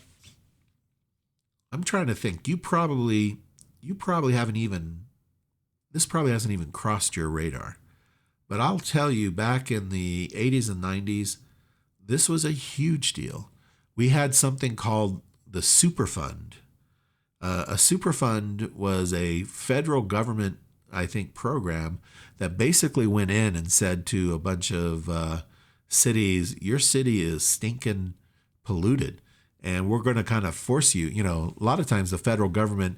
I'm trying to think. You probably haven't even, this probably hasn't even crossed your radar. But I'll tell you, back in the 80s and 90s, this was a huge deal. We had something called the Superfund. A Superfund was a federal government, I think, program that basically went in and said to a bunch of cities, your city is stinking polluted, and we're going to kind of force you. A lot of times the federal government,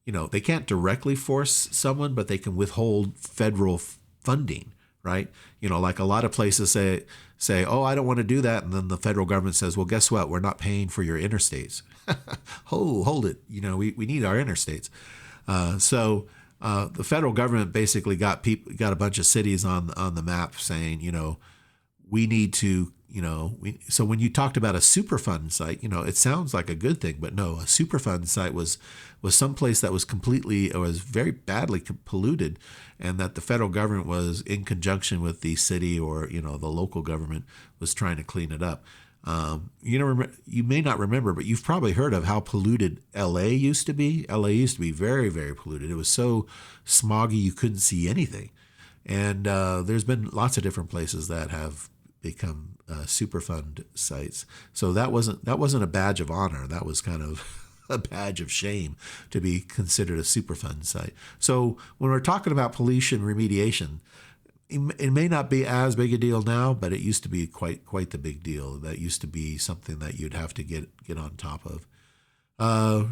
they can't directly force someone, but they can withhold federal funding, right? Like a lot of places say, oh, I don't want to do that. And then the federal government says, well, guess what? We're not paying for your interstates. Oh, hold it. We need our interstates. So the federal government basically got a bunch of cities on the map saying, we need to, so when you talked about a Superfund site, it sounds like a good thing, but no, a Superfund site was someplace that was very badly polluted, and that the federal government was in conjunction with the city or, the local government was trying to clean it up. You may not remember, but you've probably heard of how polluted LA used to be. LA used to be very, very polluted. It was so smoggy you couldn't see anything. And there's been lots of different places that have become Superfund sites. So that wasn't a badge of honor. That was kind of a badge of shame to be considered a Superfund site. So when we're talking about pollution remediation, it may not be as big a deal now, but it used to be quite the big deal. That used to be something that you'd have to get on top of.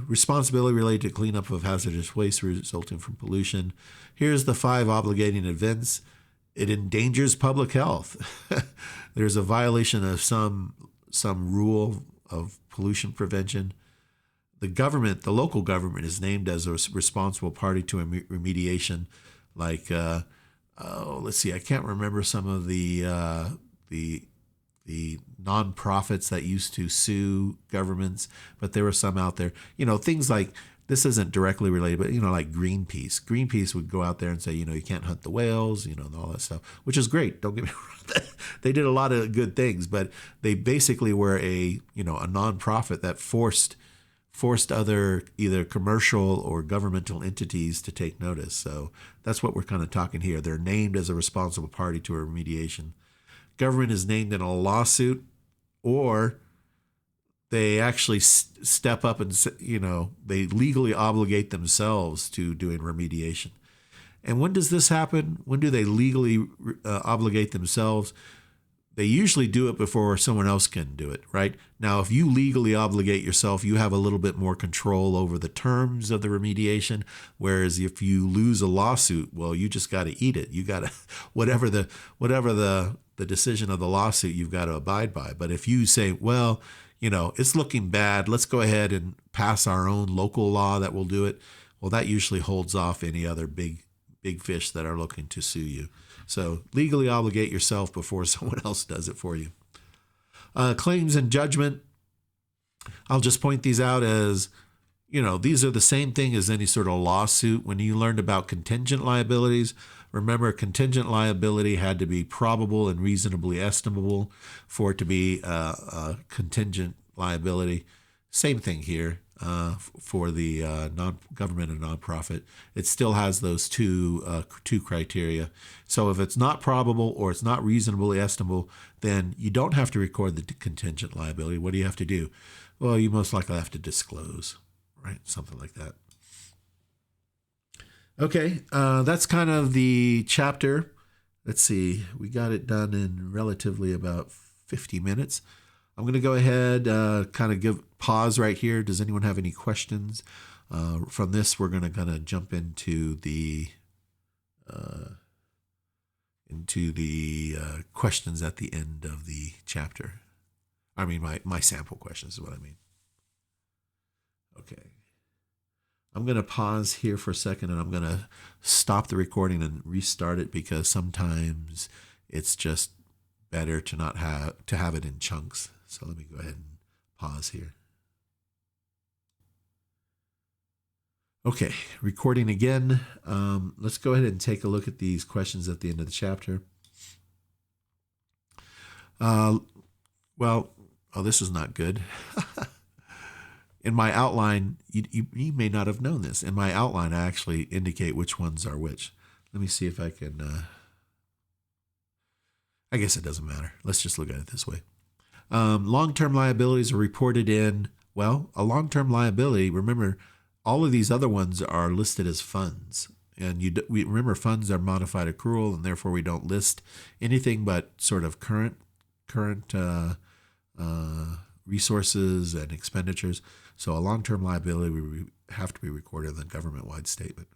Responsibility related to cleanup of hazardous waste resulting from pollution. Here's the 5 obligating events. It endangers public health. There's a violation of some rule of pollution prevention. The local government is named as a responsible party to a remediation, like let's see, I can't remember some of the nonprofits that used to sue governments, but there were some out there. Things like, this isn't directly related, but like Greenpeace. Greenpeace would go out there and say, you can't hunt the whales, and all that stuff, which is great. Don't get me wrong. They did a lot of good things, but they basically were a nonprofit that forced other either commercial or governmental entities to take notice. So that's what we're kind of talking here. They're named as a responsible party to a remediation. Government is named in a lawsuit, or they actually step up and, they legally obligate themselves to doing remediation. And when does this happen? When do they legally obligate themselves? They usually do it before someone else can do it, right? Now, if you legally obligate yourself, you have a little bit more control over the terms of the remediation. Whereas if you lose a lawsuit, well, you just got to eat it. You got to, whatever the decision of the lawsuit, you've got to abide by. But if you say, well, it's looking bad, let's go ahead and pass our own local law that will do it. Well, that usually holds off any other big fish that are looking to sue you. So legally obligate yourself before someone else does it for you. Claims and judgment. I'll just point these out as, these are the same thing as any sort of lawsuit. When you learned about contingent liabilities, remember, contingent liability had to be probable and reasonably estimable for it to be a contingent liability. Same thing here. For the non-government and nonprofit, it still has those two criteria. So if it's not probable or it's not reasonably estimable, then you don't have to record the contingent liability. What do you have to do? Well, you most likely have to disclose, right? Something like that. Okay, that's kind of the chapter. Let's see, we got it done in relatively about 50 minutes. I'm going to go ahead, kind of pause right here. Does anyone have any questions? From this, we're going to kind of jump into the into the questions at the end of the chapter. I mean, my sample questions is what I mean. Okay. I'm going to pause here for a second, and I'm going to stop the recording and restart it, because sometimes it's just better to not have it in chunks. So let me go ahead and pause here. Okay, recording again. Let's go ahead and take a look at these questions at the end of the chapter. This is not good. In my outline, you may not have known this. In my outline, I actually indicate which ones are which. Let me see if I can... I guess it doesn't matter. Let's just look at it this way. Long-term liabilities are reported in... Well, a long-term liability, remember, all of these other ones are listed as funds. And we remember funds are modified accrual, and therefore we don't list anything but sort of current resources and expenditures. So a long-term liability will have to be recorded in the government-wide statement.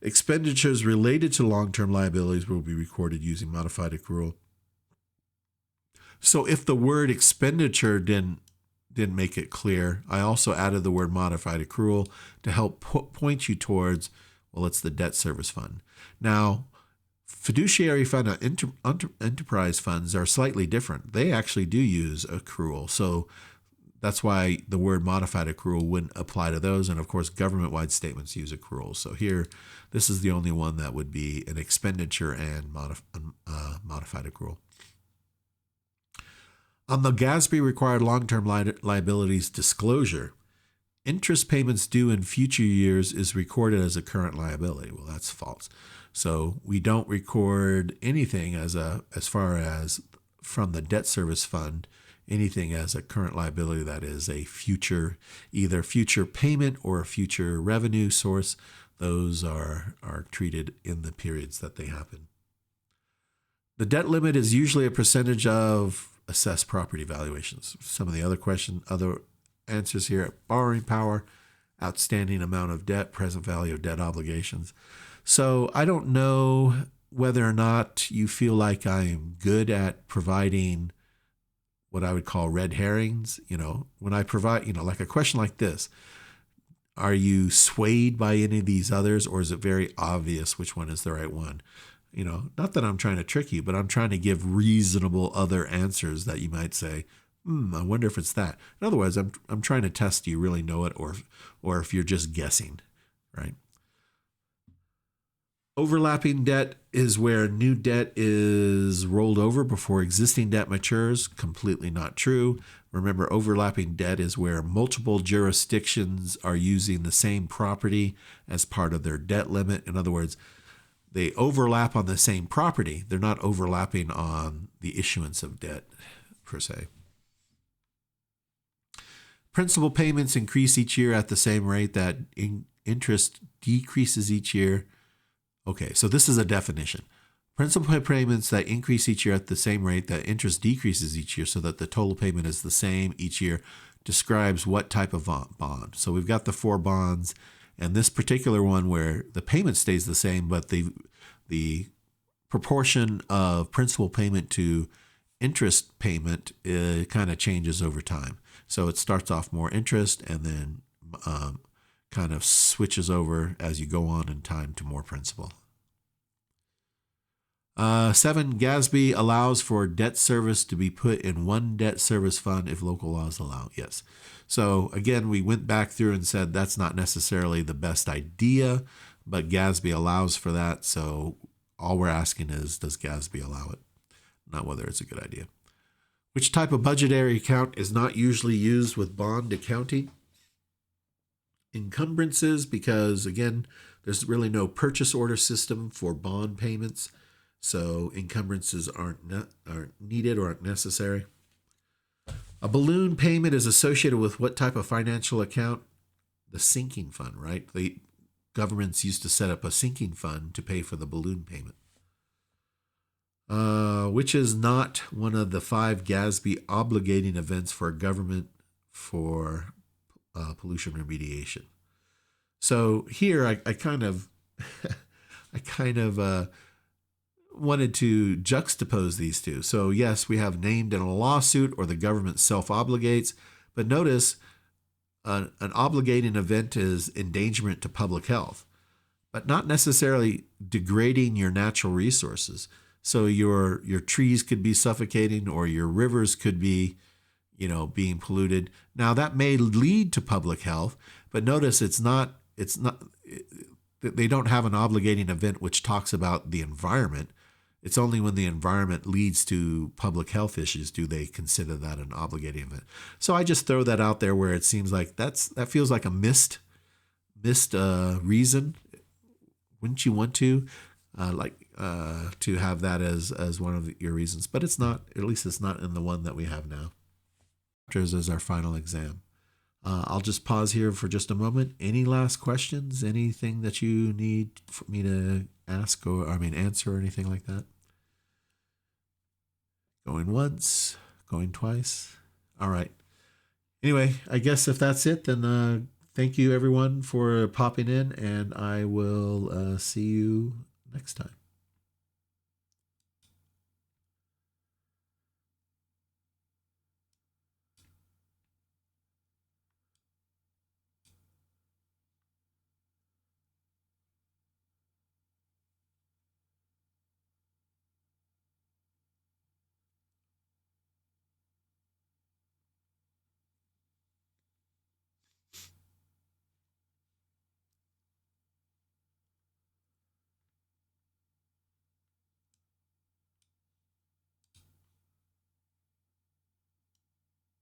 Expenditures related to long-term liabilities will be recorded using modified accrual. So if the word expenditure didn't make it clear, I also added the word modified accrual to help point you towards, well, it's the debt service fund. Now, fiduciary fund and enterprise funds are slightly different. They actually do use accrual. So that's why the word modified accrual wouldn't apply to those. And of course, government-wide statements use accruals. So here, this is the only one that would be an expenditure and modified accrual. On the GASB required long-term liabilities disclosure, interest payments due in future years is recorded as a current liability. Well, that's false. So we don't record anything as far as from the debt service fund, anything as a current liability that is a future, either future payment or a future revenue source. Those are treated in the periods that they happen. The debt limit is usually a percentage of assessed property valuations. Some of the other answers here: borrowing power, outstanding amount of debt, present value of debt obligations. So I don't know whether or not you feel like I'm good at providing what I would call red herrings. When I provide, like a question like this, are you swayed by any of these others, or is it very obvious which one is the right one? Not that I'm trying to trick you, but I'm trying to give reasonable other answers that you might say, I wonder if it's that. In other words, I'm trying to test, do you really know it, or if you're just guessing, right? Overlapping debt is where new debt is rolled over before existing debt matures. Completely not true. Remember, overlapping debt is where multiple jurisdictions are using the same property as part of their debt limit. In other words, they overlap on the same property. They're not overlapping on the issuance of debt, per se. Principal payments increase each year at the same rate that interest decreases each year. Okay, so this is a definition. Principal payments that increase each year at the same rate that interest decreases each year, so that the total payment is the same each year, describes what type of bond. So we've got the 4 bonds, and this particular one where the payment stays the same, but the proportion of principal payment to interest payment kind of changes over time. So it starts off more interest and then kind of switches over as you go on in time to more principal. 7, GASB allows for debt service to be put in one debt service fund if local laws allow. Yes. So again, we went back through and said that's not necessarily the best idea, but GASB allows for that. So all we're asking is, does GASB allow it? Not whether it's a good idea. Which type of budgetary account is not usually used with bond accounting? Encumbrances, because again, there's really no purchase order system for bond payments. So encumbrances aren't needed or aren't necessary. A balloon payment is associated with what type of financial account? The sinking fund, right? The governments used to set up a sinking fund to pay for the balloon payment. Which is not one of the 5 GASB obligating events for a government for pollution remediation. So here I kind of wanted to juxtapose these two. So yes, we have named in a lawsuit or the government self-obligates, but notice an obligating event is endangerment to public health, but not necessarily degrading your natural resources. So your trees could be suffocating or your rivers could be, being polluted. Now that may lead to public health, but notice they don't have an obligating event which talks about the environment. It's only when the environment leads to public health issues do they consider that an obligating event. So I just throw that out there where it seems like that feels like a missed reason. Wouldn't you want to to have that as one of your reasons? But it's not. At least it's not in the one that we have now. As our final exam. I'll just pause here for just a moment. Any last questions? Anything that you need for me to ask answer or anything like that? Going once, going twice. All right. Anyway, I guess if that's it, then thank you everyone for popping in, and I will see you next time.